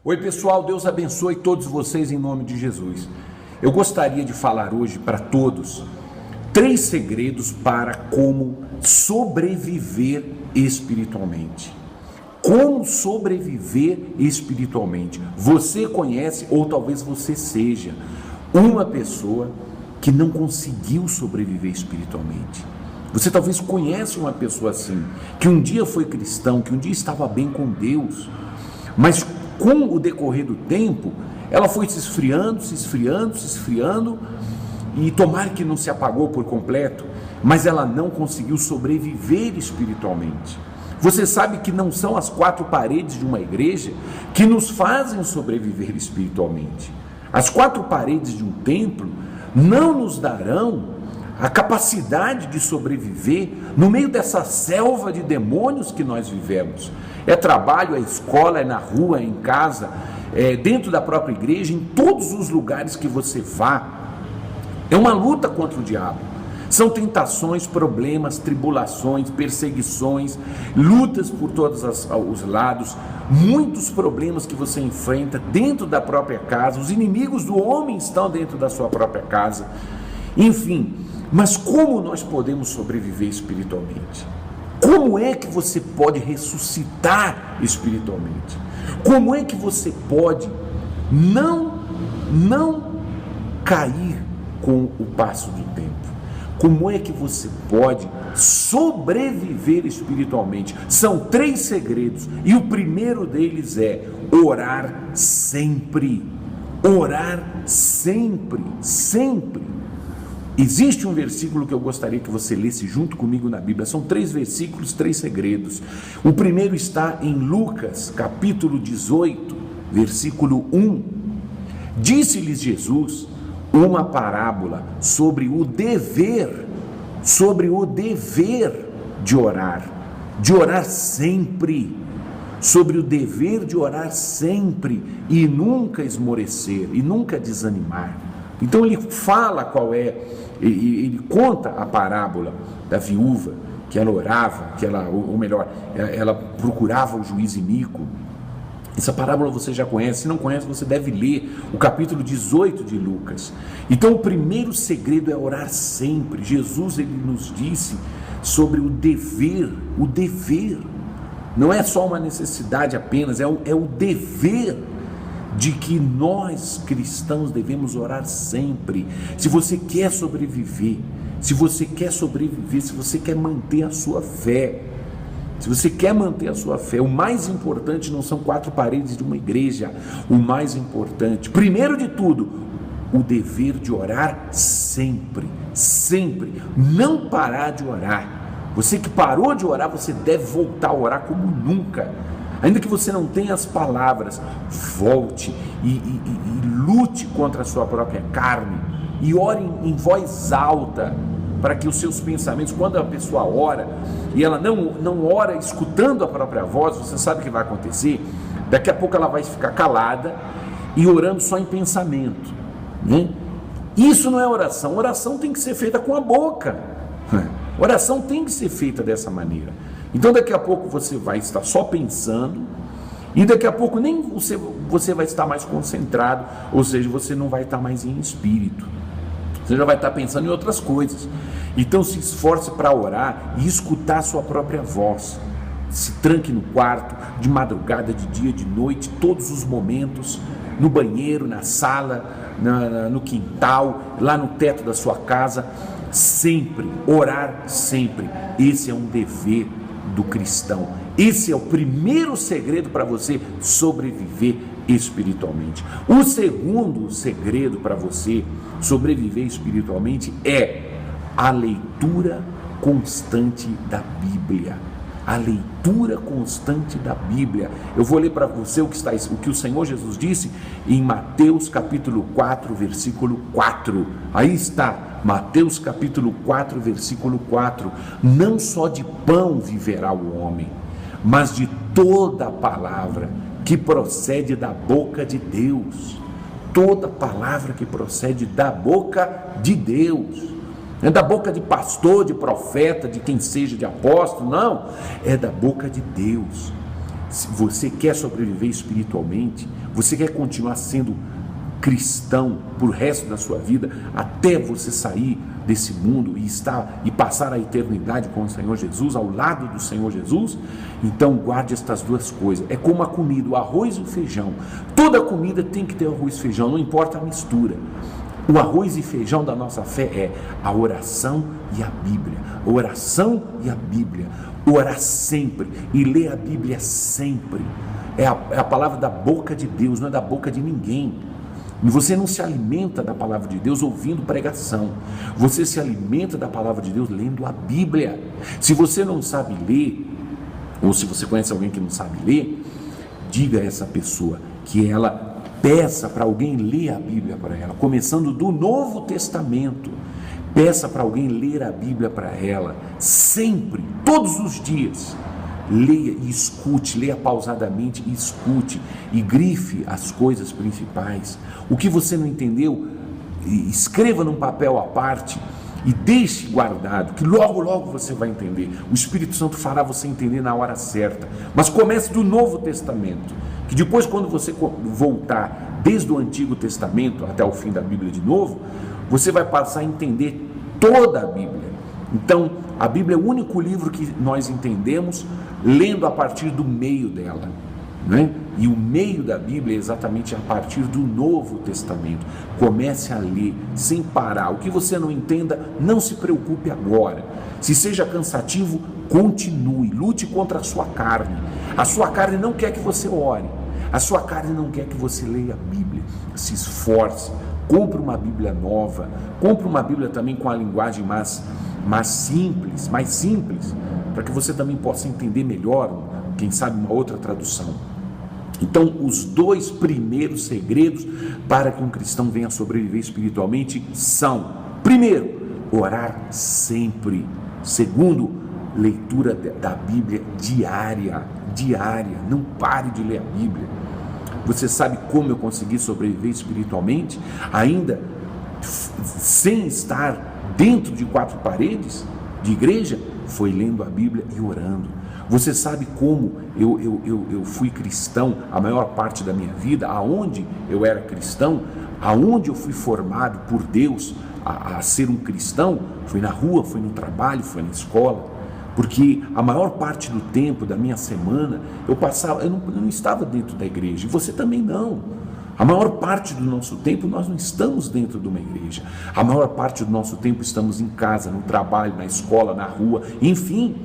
Oi pessoal, Deus abençoe todos vocês em nome de Jesus. Eu gostaria de falar hoje para todos 3 segredos para como sobreviver espiritualmente. Como sobreviver espiritualmente? Você conhece ou talvez você seja uma pessoa que não conseguiu sobreviver espiritualmente. Você talvez conhece uma pessoa assim, que um dia foi cristão, que um dia estava bem com Deus, mas com o decorrer do tempo, ela foi se esfriando, e tomara que não se apagou por completo, mas ela não conseguiu sobreviver espiritualmente. Você sabe que não são as 4 paredes de uma igreja que nos fazem sobreviver espiritualmente. As 4 paredes de um templo não nos darão a capacidade de sobreviver no meio dessa selva de demônios que nós vivemos. É trabalho, é escola, é na rua, é em casa, é dentro da própria igreja, em todos os lugares que você vá. É uma luta contra o diabo. São tentações, problemas, tribulações, perseguições, lutas por todos os lados, muitos problemas que você enfrenta dentro da própria casa. Os inimigos do homem estão dentro da sua própria casa. Enfim, mas como nós podemos sobreviver espiritualmente? Como é que você pode ressuscitar espiritualmente? Como é que você pode não cair com o passo do tempo? Como é que você pode sobreviver espiritualmente? São 3 segredos e o primeiro deles é orar sempre. Orar sempre, sempre. Existe um versículo que eu gostaria que você lesse junto comigo na Bíblia. São 3 versículos, 3 segredos. O primeiro está em Lucas, capítulo 18, versículo 1. Disse-lhes Jesus uma parábola sobre o dever de orar sempre, sobre o dever de orar sempre e nunca esmorecer, e nunca desanimar. Então ele fala qual é, ele conta a parábola da viúva, que ela orava, ela procurava o juiz iníquo. Essa parábola você já conhece, se não conhece você deve ler o capítulo 18 de Lucas. Então o primeiro segredo é orar sempre. Jesus ele nos disse sobre o dever, não é só uma necessidade apenas, é o dever de que nós cristãos devemos orar sempre. Se você quer sobreviver, se você quer manter a sua fé, o mais importante não são 4 paredes de uma igreja. O mais importante, primeiro de tudo, o dever de orar sempre, não parar de orar. Você que parou de orar, você deve voltar a orar como nunca. Ainda que você não tenha as palavras, volte e lute contra a sua própria carne e ore em voz alta, para que os seus pensamentos, quando a pessoa ora e ela não ora escutando a própria voz, você sabe o que vai acontecer? Daqui a pouco ela vai ficar calada e orando só em pensamento, né? Isso não é oração. Oração tem que ser feita com a boca. Oração tem que ser feita dessa maneira. Então daqui a pouco você vai estar só pensando e daqui a pouco nem você vai estar mais concentrado, ou seja, você não vai estar mais em espírito. Você já vai estar pensando em outras coisas. Então se esforce para orar e escutar a sua própria voz. Se tranque no quarto, de madrugada, de dia, de noite, todos os momentos, no banheiro, na sala, no quintal, lá no teto da sua casa. Sempre, orar sempre. Esse é um dever do cristão. Esse é o primeiro segredo para você sobreviver espiritualmente. O segundo segredo para você sobreviver espiritualmente é a leitura constante da Bíblia. A leitura constante da Bíblia. Eu vou ler para você o que o Senhor Jesus disse em Mateus capítulo 4, versículo 4. Aí está, Mateus capítulo 4, versículo 4. Não só de pão viverá o homem, mas de toda a palavra que procede da boca de Deus. Toda palavra que procede da boca de Deus. Não é da boca de pastor, de profeta, de quem seja, de apóstolo, não. É da boca de Deus. Se você quer sobreviver espiritualmente, você quer continuar sendo cristão por resto da sua vida, até você sair desse mundo e passar a eternidade com o Senhor Jesus, ao lado do Senhor Jesus, então guarde estas duas coisas. É como a comida, o arroz e o feijão. Toda comida tem que ter arroz e feijão, não importa a mistura. O arroz e feijão da nossa fé é a oração e a Bíblia. A oração e a Bíblia. Orar sempre e ler a Bíblia sempre. É a palavra da boca de Deus, não é da boca de ninguém. E você não se alimenta da palavra de Deus ouvindo pregação. Você se alimenta da palavra de Deus lendo a Bíblia. Se você não sabe ler, ou se você conhece alguém que não sabe ler, diga a essa pessoa que ela peça para alguém ler a Bíblia para ela, começando do Novo Testamento. Peça para alguém ler a Bíblia para ela, sempre, todos os dias. Leia e escute, leia pausadamente e escute, e grife as coisas principais. O que você não entendeu, escreva num papel à parte e deixe guardado, que logo você vai entender. O Espírito Santo fará você entender na hora certa. Mas comece do Novo Testamento, que depois, quando você voltar desde o Antigo Testamento até o fim da Bíblia de novo, você vai passar a entender toda a Bíblia. Então, a Bíblia é o único livro que nós entendemos lendo a partir do meio dela, né? E o meio da Bíblia é exatamente a partir do Novo Testamento. Comece a ler sem parar. O que você não entenda, não se preocupe agora. Se seja cansativo, continue, lute contra a sua carne. A sua carne não quer que você ore, a sua carne não quer que você leia a Bíblia. Se esforce, compre uma Bíblia nova, compre uma Bíblia também com a linguagem mais simples, para que você também possa entender melhor, quem sabe uma outra tradução. Então, os dois primeiros segredos para que um cristão venha sobreviver espiritualmente são: primeiro, orar sempre; segundo, leitura da Bíblia diária, não pare de ler a Bíblia. Você sabe como eu consegui sobreviver espiritualmente, ainda sem estar dentro de quatro paredes de igreja? Foi lendo a Bíblia e orando. Você sabe como eu fui cristão a maior parte da minha vida, aonde eu era cristão, aonde eu fui formado por Deus a ser um cristão? Foi na rua, foi no trabalho, foi na escola. Porque a maior parte do tempo da minha semana eu não estava dentro da igreja, e você também não. A maior parte do nosso tempo nós não estamos dentro de uma igreja. A maior parte do nosso tempo estamos em casa, no trabalho, na escola, na rua, enfim.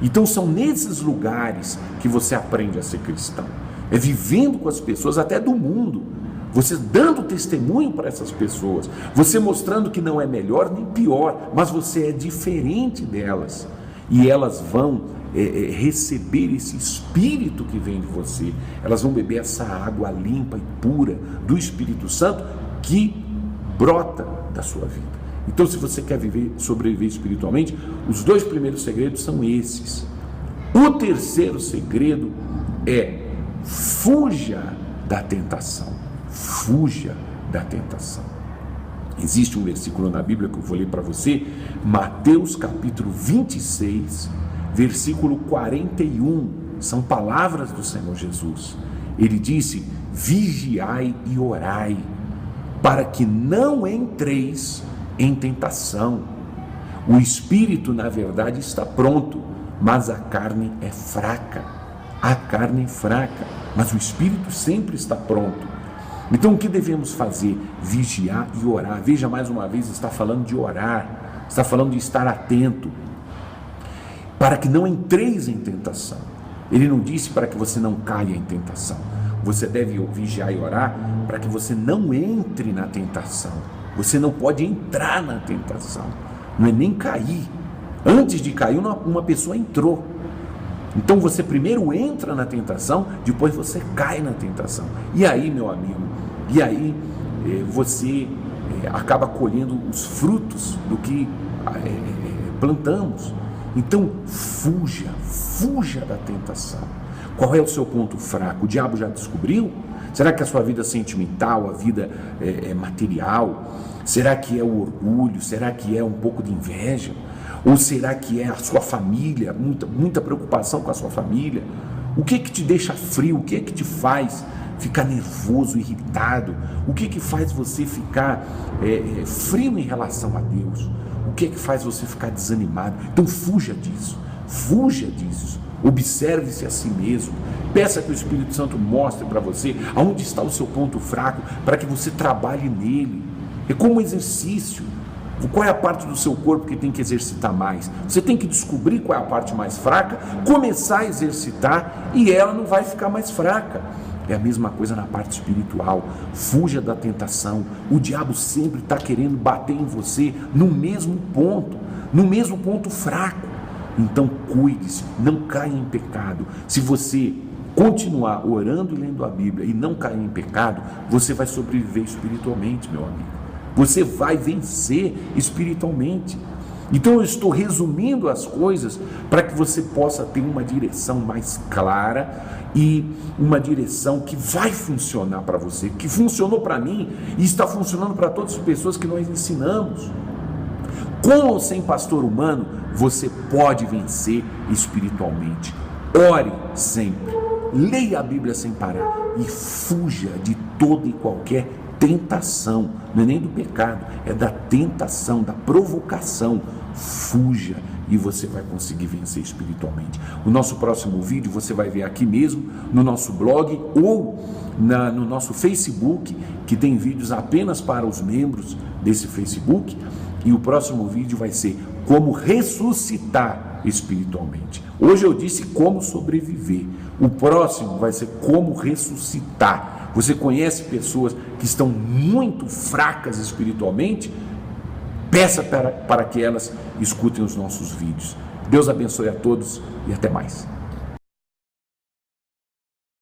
Então são nesses lugares que você aprende a ser cristão. É vivendo com as pessoas até do mundo. Você dando testemunho para essas pessoas. Você mostrando que não é melhor nem pior, mas você é diferente delas. E elas vão receber esse Espírito que vem de você. Elas vão beber essa água limpa e pura do Espírito Santo que brota da sua vida. Então, se você quer sobreviver espiritualmente, os dois primeiros segredos são esses. O terceiro segredo é: fuja da tentação. Fuja da tentação. Existe um versículo na Bíblia que eu vou ler para você, Mateus capítulo 26, versículo 41, são palavras do Senhor Jesus. Ele disse: vigiai e orai, para que não entreis em tentação. O espírito, na verdade, está pronto, mas a carne é fraca. A carne é fraca, mas o espírito sempre está pronto. Então, o que devemos fazer? Vigiar e orar. Veja, mais uma vez, está falando de orar, está falando de estar atento, para que não entreis em tentação. Ele não disse para que você não caia em tentação. Você deve vigiar e orar para que você não entre na tentação. Você não pode entrar na tentação, não é nem cair. Antes de cair, uma pessoa entrou. Então você primeiro entra na tentação, depois você cai na tentação. E aí, meu amigo, você acaba colhendo os frutos do que plantamos. Então fuja da tentação. Qual é o seu ponto fraco? O diabo já descobriu? Será que a sua vida sentimental, a vida material? Será que é o orgulho? Será que é um pouco de inveja? Ou será que é a sua família? Muita preocupação com a sua família? O que te deixa frio? O que te faz ficar nervoso, irritado? O que faz você ficar frio em relação a Deus? O que faz você ficar desanimado? Então fuja disso, observe-se a si mesmo, peça que o Espírito Santo mostre para você aonde está o seu ponto fraco, para que você trabalhe nele. É como um exercício. Qual é a parte do seu corpo que tem que exercitar mais? Você tem que descobrir qual é a parte mais fraca, começar a exercitar e ela não vai ficar mais fraca. É a mesma coisa na parte espiritual. Fuja da tentação. O diabo sempre está querendo bater em você no mesmo ponto fraco. Então cuide-se, não caia em pecado. Se você continuar orando e lendo a Bíblia e não cair em pecado, você vai sobreviver espiritualmente, meu amigo. Você vai vencer espiritualmente. Então eu estou resumindo as coisas para que você possa ter uma direção mais clara e uma direção que vai funcionar para você, que funcionou para mim e está funcionando para todas as pessoas que nós ensinamos. Com ou sem pastor humano, você pode vencer espiritualmente. Ore sempre, leia a Bíblia sem parar e fuja de toda e qualquer tentação. Não é nem do pecado, é da tentação, da provocação. Fuja e você vai conseguir vencer espiritualmente. O nosso próximo vídeo você vai ver aqui mesmo no nosso blog ou no nosso Facebook, que tem vídeos apenas para os membros desse Facebook. E o próximo vídeo vai ser como ressuscitar espiritualmente. Hoje eu disse como sobreviver. O próximo vai ser como ressuscitar. Você conhece pessoas que estão muito fracas espiritualmente? Peça para que elas escutem os nossos vídeos. Deus abençoe a todos e até mais.